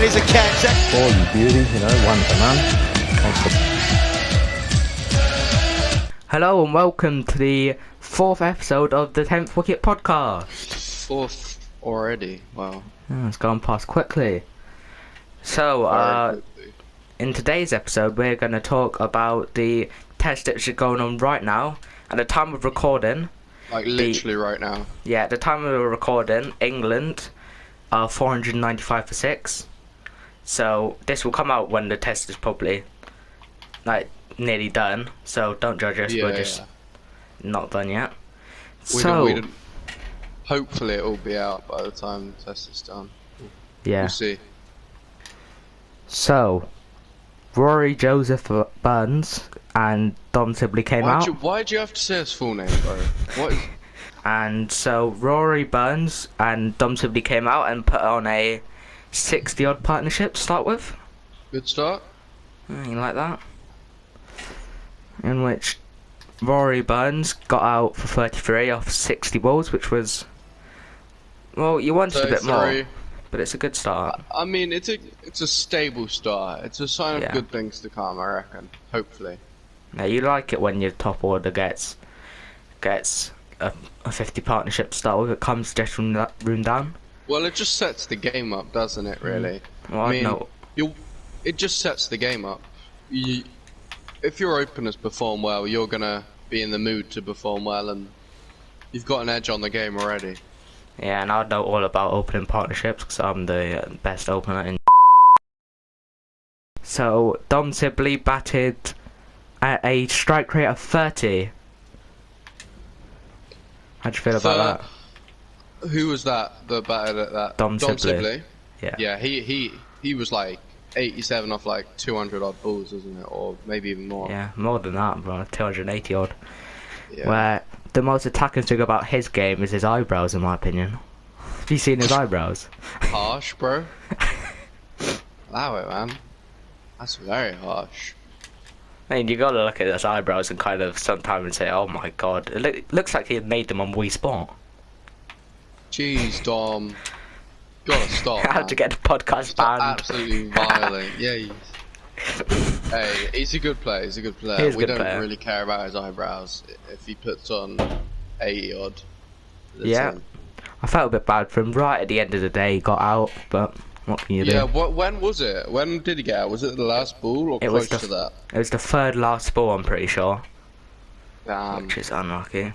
here's a catch. Oh, you beauty, one for man. Hello and welcome to the 4th episode of the 10th Wicket podcast. 4th already? Wow. Oh, it's gone past quickly. So, in today's episode we're going to talk about the test which is going on right now. At the time of recording... Like literally right now? Yeah, at the time of recording, England are 495 for 6. So, this will come out when the test is probably, nearly done. So, don't judge us, we're just not done yet. Hopefully it will be out by the time the test is done. Yeah. We'll see. So, Rory Joseph Burns and Dom Sibley came out. Why'd you have to say his full name, bro? What is... And so Rory Burns and Dom Sibley came out and put on a 60-odd partnership to start with. Good start. You like that? In which Rory Burns got out for 33 off 60 balls, which was... Well, you wanted a bit more, but it's a good start. I mean, it's a stable start. It's a sign of good things to come, I reckon. Hopefully. Yeah, you like it when your top order gets a 50 partnership to start with. It comes just from that room down. Well, it just sets the game up, doesn't it? Really. Well, I mean, it just sets the game up. If your openers perform well, you're gonna be in the mood to perform well, and you've got an edge on the game already. Yeah, and I know all about opening partnerships because I'm the best opener in. So Dom Sibley batted at a strike rate of 30. How'd you feel about that? Who was that batted at that? Dom Sibley. Yeah. Yeah, he was like 87 off like 200 odd balls, isn't it? Or maybe even more. Yeah, more than that, bro. 280 odd. Yeah. Where the most attacking thing about his game is his eyebrows, in my opinion. Have you seen his eyebrows? Harsh, bro. Allow it, man. That's very harsh. I mean, you gotta look at his eyebrows and kind of sometimes say, "Oh my god, it looks like he had made them on Wii Sport." Jeez, Dom. You gotta stop. How'd you get the podcast banned? Absolutely violent. Yeah. Hey, he's a good player. He's a good player. We don't really care about his eyebrows if he puts on 80 odd. Yeah. I felt a bit bad for him. Right at the end of the day, he got out, but what can you do? Yeah. When was it? When did he get out? Was it the last ball or close to that? It was the third last ball, I'm pretty sure. Damn. Which is unlucky.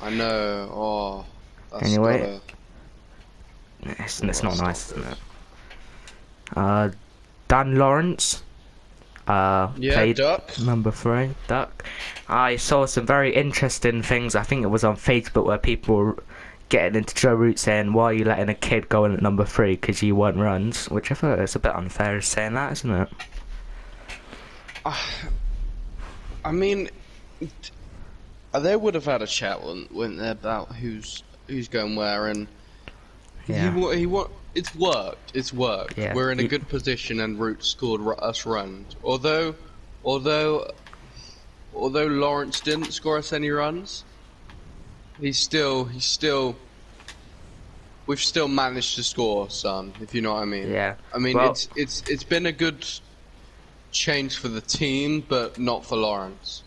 I know. Oh. That's anyway, it's not nice, isn't it? Dan Lawrence played Duck. number 3, Duck. I saw some very interesting things. I think it was on Facebook where people were getting into Joe Root saying, "Why are you letting a kid go in at number 3 because you won runs?" Which I thought it's a bit unfair saying that, isn't it? I mean, they would have had a chat, wouldn't they, about who's going where, and it's worked. It's worked. Yeah. We're in a good position, and Root scored us runs. Although Lawrence didn't score us any runs, we've still managed to score, son. If you know what I mean. Yeah. I mean, it's been a good change for the team, but not for Lawrence.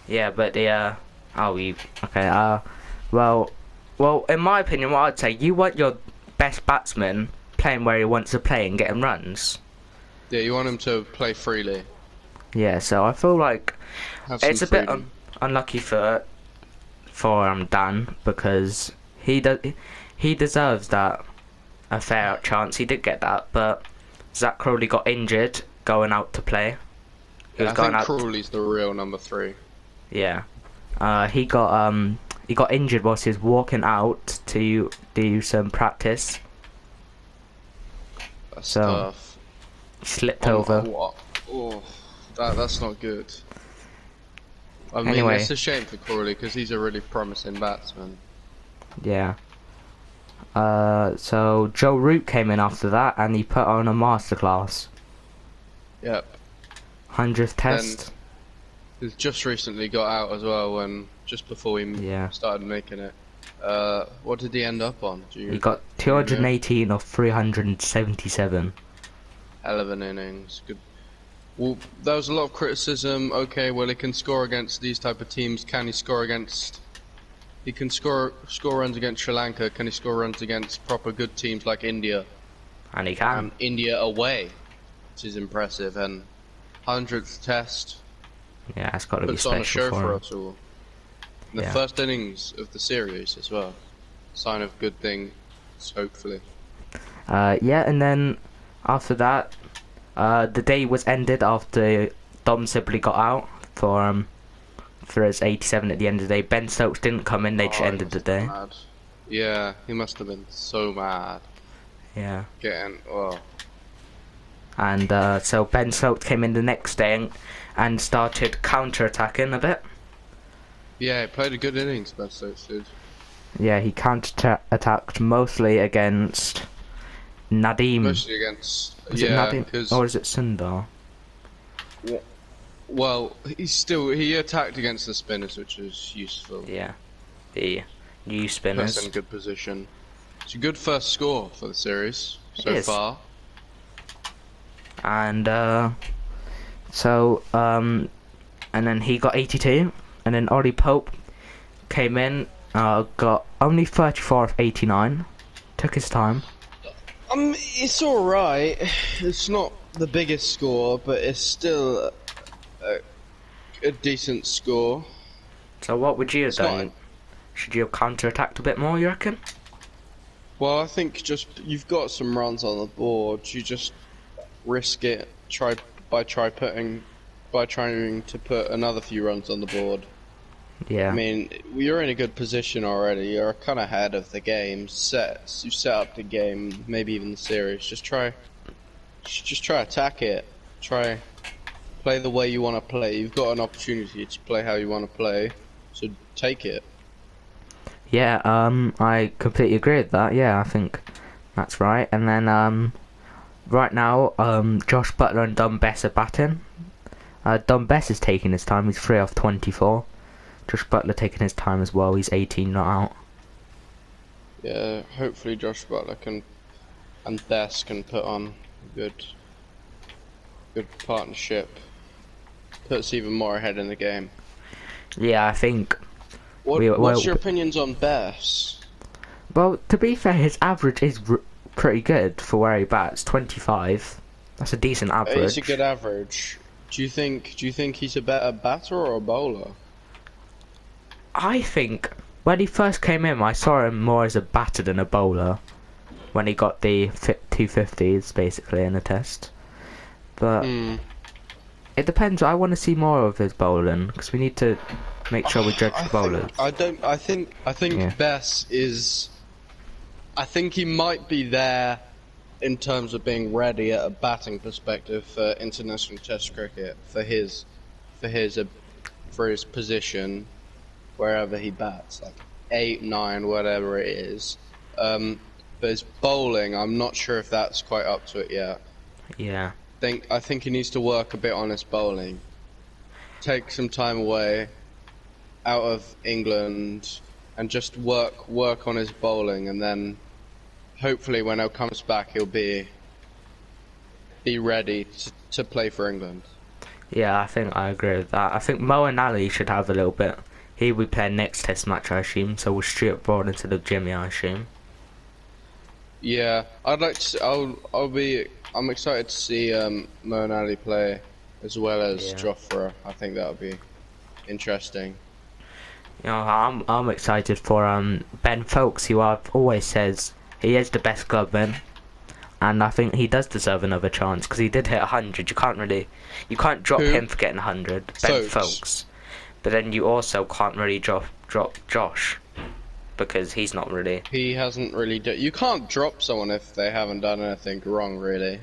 Yeah, but well, in my opinion, what I'd say, you want your best batsman playing where he wants to play and getting runs. Yeah, you want him to play freely. Yeah, so I feel like it's a bit unlucky for Dan, because he deserves that a fair chance. He did get that, but Zach Crawley got injured going out to play. I think Crawley's the real number 3. Yeah, he got injured whilst he was walking out to do some practice. That's tough. He slipped over. That's not good. I mean, anyway, it's a shame for Crawley because he's a really promising batsman. Yeah. So Joe Root came in after that and he put on a masterclass. Yep. 100th test. He's just recently got out as well, just before we started making it. What did he end up on? He got 218 of 377. Hell of an innings. Good. Well, there was a lot of criticism. Okay, well, he can score against these type of teams. Can he score against? He can score runs against Sri Lanka. Can he score runs against proper good teams like India? And he can. India away, which is impressive. And 100th Test. Yeah, it's got to be Puts on a special show for for him. us all. The Yeah. first innings of the series as well. Sign of good things, hopefully. Yeah, and then after that, the day was ended after Dom Sibley got out for his 87 at the end of the day. Ben Stokes didn't come in; they just Oh, he ended the must have day. been mad. Yeah, he must have been so mad. Yeah, And so Ben Stokes came in the next day and started counter-attacking a bit. yeah, he played a good innings, Ben Stokes did. Yeah, he counter-attacked mostly against Nadeem. Mostly against Is it Nadeem because or is it Sundar? well, he attacked against the spinners, which was useful. Yeah, the new Puts spinners. in good position. It's a good first score for the series so is. far. And and then he got 82, and then Ollie Pope came in, got only 34 of 89, took his time. It's alright. It's not the biggest score, but it's still a decent score. So what would you have It's not- done? Should you have counter-attacked a bit more, you reckon? Well, I think you've got some runs on the board. You just risk it. Trying to put another few runs on the board. Yeah. I mean, you're in a good position already. You're kind of ahead of the game. You set up the game, maybe even the series. Just try attack it. Try play the way you want to play. You've got an opportunity to play how you want to play, so take it. Yeah, I completely agree with that. Yeah, I think that's right. And then, right now, Josh Butler and Dom Bess are batting. Dom Bess is taking his time. He's 3 off 24. Josh Butler taking his time as well. He's 18 not out. Yeah, hopefully Josh Butler and Bess can put on a good partnership. Puts even more ahead in the game. Yeah, I think. What's your opinions on Bess? Well, to be fair, his average is pretty good for where he bats. 25. That's a decent average. It's a good average. Do you think he's a better batter or a bowler? I think when he first came in, I saw him more as a batter than a bowler. When he got the 250s basically in the test, but it depends. I want to see more of his bowling because we need to make sure we judge the bowlers. I think Yeah. Bess is. I think he might be there in terms of being ready at a batting perspective for international Test cricket for his position wherever he bats, like 8, 9, whatever it is. But his bowling, I'm not sure if that's quite up to it yet. Yeah. I think he needs to work a bit on his bowling. Take some time away out of England and just work on his bowling, and then hopefully when he comes back he'll be ready to play for England. Yeah, I think I agree with that. I think Mo and Ali should have a little bit. He'll be playing next test match, I assume, so we'll Stuart Broad into the Jimmy, I assume. Yeah, I'd like to. I'm excited to see Mo and Ali play as well as Jofra. I think that'll be interesting. You know, I'm excited for Ben Folkes, who I've always says he is the best clubman, and I think he does deserve another chance because he did hit 100. You can't drop him for getting 100. Ben Folkes, but then you also can't really drop Josh. Because he's not really. He hasn't really. You can't drop someone if they haven't done anything wrong, really.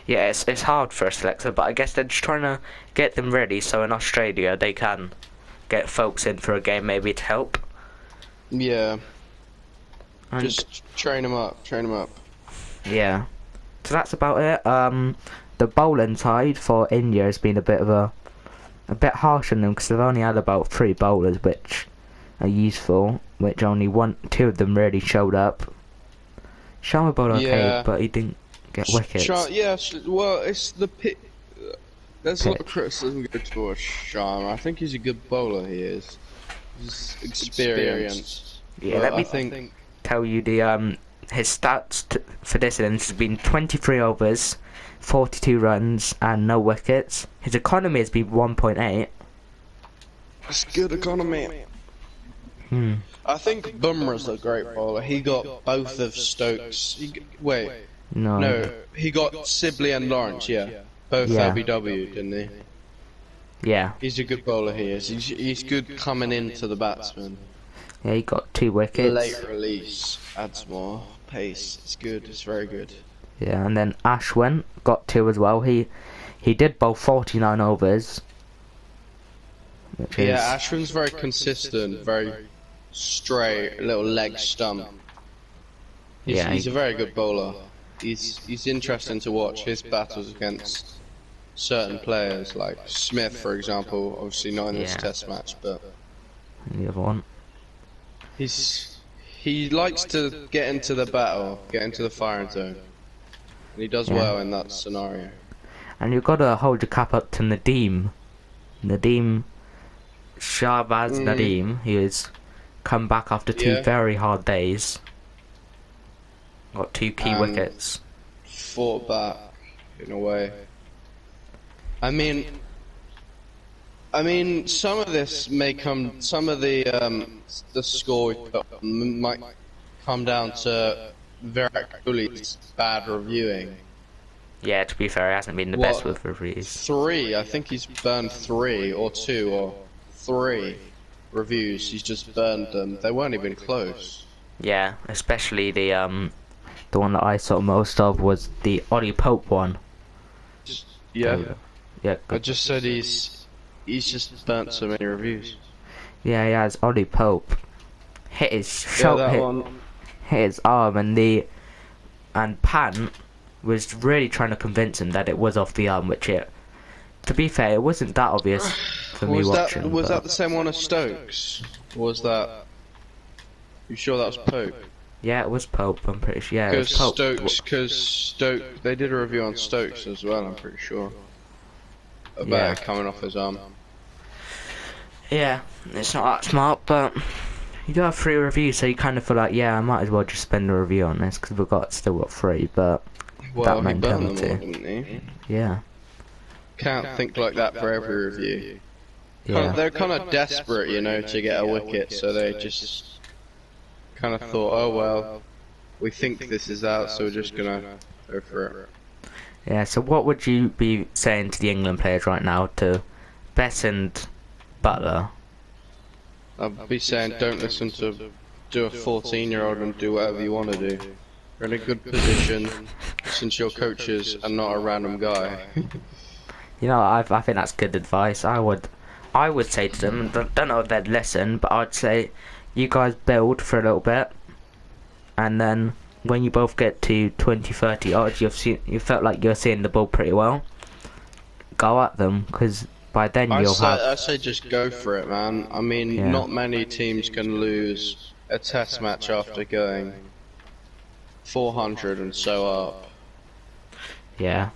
Yeah, it's hard for a selector, but I guess they're just trying to get them ready so in Australia they can get folks in for a game maybe to help. Yeah. And just train them up. yeah. So that's about it. The bowling side for India has been a bit harsh on them because they've only had about 3 bowlers, which are useful. which only two of them really showed up. Sharma bowled okay, Yeah. but he didn't get wickets. Well, it's the pit. There's a lot of criticism go towards Sharma. I think he's a good bowler. He is. He's experienced. Yeah, let me tell you the his stats for this innings has been 23 overs, 42 runs, and no wickets. His economy has been 1.8. That's good economy. I think Bumrah's a great bowler. He got both of Stokes. No, he got Sibley and Lawrence. Yeah, both LBW, didn't he? Yeah. He's a good bowler. He is. He's good coming into the batsman. Yeah, he got 2 wickets. Late release adds more pace. It's good. It's very good. Yeah, and then Ashwin got 2 as well. He did bowl 49 overs. Ashwin's very consistent, very straight, little leg stump. He's a very good bowler. He's interesting to watch his battles against certain players, like Smith, for example. Obviously not in this Test match, but the other one. He likes to get into the battle, get into the firing zone, and he does well in that scenario. And you've got to hold your cap up to Nadeem. Shahbaz Nadeem. He has come back after 2 very hard days. Got 2 key wickets. Fought back in a way. I mean, some of this may come. Some of the score we put might come down to Virat Kohli's bad reviewing. Yeah, to be fair, he hasn't been the best with reviews. 3, I think he's burned 3 or 2 or 3 reviews. He's just burned them. They weren't even close. Yeah, especially the one that I saw most of was the Ollie Pope one. Yeah. Yeah. I just said he's just burnt so many reviews. Yeah, he has. Ollie Pope hit his hit his arm, and Pant was really trying to convince him that it was off the arm, which to be fair, it wasn't that obvious for me watching. Was that the same one as Stokes? Or was that? You sure that was Pope? Yeah, it was Pope. I'm pretty sure. Yeah, it was Pope. Because Stokes, they did a review on Stokes as well. I'm pretty sure about it coming off his arm. Yeah, it's not that smart, but you do have 3 reviews, so you kind of feel like, I might as well just spend a review on this because we've still got 3. But well, that he burned them all, mentality. didn't he? Yeah. Can't think like that for every review. Yeah. They're kind of desperate, to get a wicket, so they just kind of thought, oh well, we think this is out, so we're just gonna go for it. Yeah, so what would you be saying to the England players right now, to Bess and Butler? I'd be saying don't listen to a 14-year-old and do whatever you want to do. You're in a good position, listen to your coaches and not a random guy. I think that's good advice. I would say to them, don't know if they'd listen, but I'd say you guys build for a little bit, and then when you both get to 20-30 odds, you felt like you're seeing the ball pretty well. Go at them, because by then I say just go for it, man. I mean, not many teams can lose a Test match after going 400 and so up. Yeah.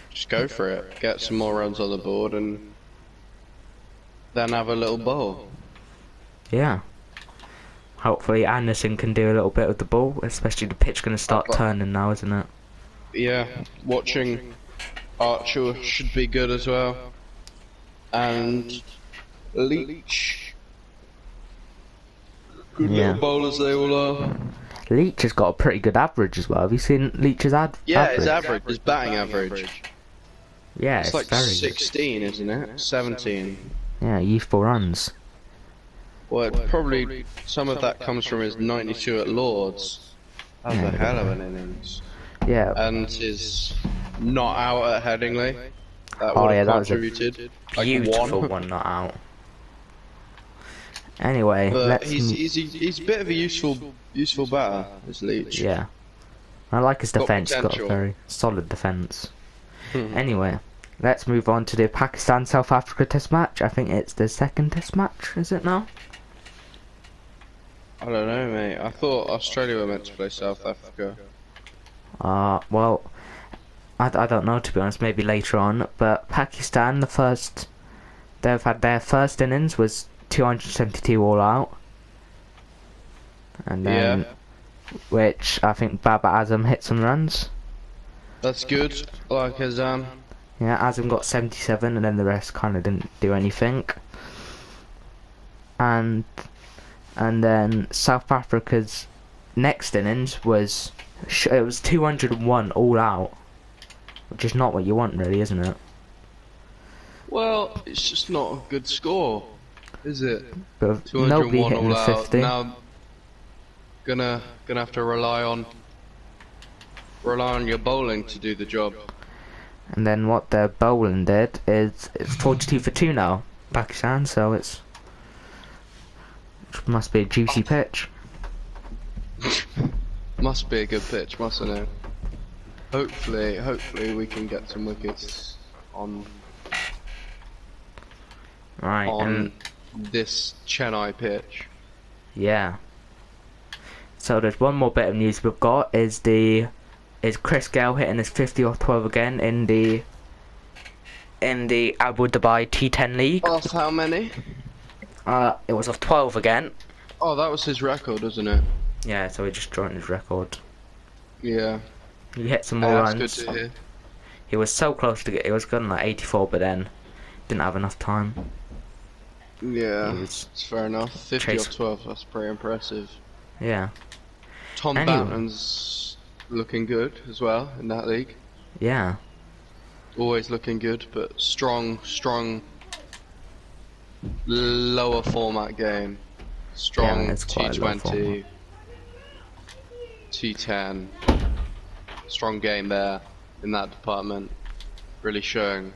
Just go for it. Get some more runs on the board and then have a little bowl. Yeah. Hopefully Anderson can do a little bit with the ball, especially the pitch going to start turning now, isn't it? Yeah, watching Archer should be good as well. And Leach. Good little bowlers they all are. Leach has got a pretty good average as well. Have you seen Leach's average? Yeah, his batting average. Yeah, it's like very 16, good. Isn't it? 17. Yeah, useful runs. Well, probably some of that comes from his 92 at Lords. That was a hell of an innings. Yeah. And his not out at Headingley. That would have contributed. That was a beautiful one not out. Anyway, but he's a bit of a useful batter, this Leach. Yeah. I like his defence. Got a very solid defence. Anyway, let's move on to the Pakistan-South Africa Test match. I think it's the 2nd Test match, is it now? I don't know, mate. I thought Australia were meant to play South Africa. Well, I don't know, to be honest. Maybe later on. But Pakistan, they've had their first innings was 272 all out, and then which I think Baba Azam hit some runs. That's good. I like Azam. Yeah, Azam got 77, and then the rest kind of didn't do anything. And then South Africa's next innings was 201 all out, which is not what you want, really, isn't it? Well, it's just not a good score, is it? But nobody 201 hitting all the out. 50. Now, gonna have to rely on your bowling to do the job. And then what their bowling did is it's 42 for 2 now, Pakistan. So it must be a juicy pitch. Must be a good pitch, mustn't it? Hopefully we can get some wickets on Right, this Chennai pitch. Yeah. So there's one more bit of news we've got is Chris Gale hitting his 50 off 12 again in the Abu Dhabi T10 League. Off how many? It was off 12 again. Oh, that was his record, wasn't it? Yeah, so he just joined his record. Yeah. He hit some more That's runs. good to hear. He was so close to get. He was going like 84, but then didn't have enough time. Yeah, it's fair enough. 50 off 12, that's pretty impressive. Yeah. Tom Banton's looking good as well in that league. Yeah. Always looking good, but strong, lower format game. Strong T20, T10. Strong game there in that department. Really showing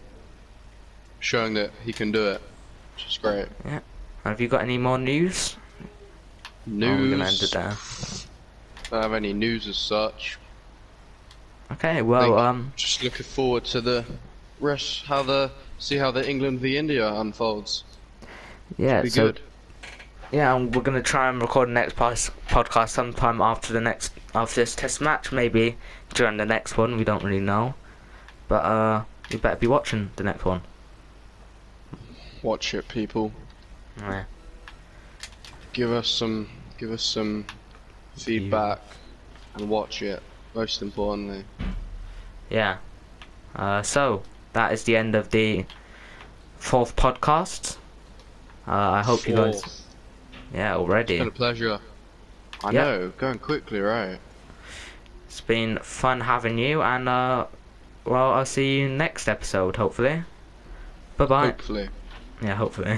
that he can do it, which is great. Yeah. Have you got any more news? News. Oh, we're gonna end it there. Don't have any news as such. Okay, well, just looking forward to the rest. See how the England v India unfolds. Yeah, be so good. Yeah, and we're gonna try and record the next podcast sometime after this test match, maybe during the next one. We don't really know, but you better be watching the next one. Watch it, people. Yeah. Give us some feedback and watch it. Most importantly. Yeah. So that is the end of the 4th podcast. I hope you guys. Yeah, already. It's been a pleasure. I know, going quickly, right? It's been fun having you, and well, I'll see you next episode, hopefully. Bye bye. Hopefully. Yeah, hopefully.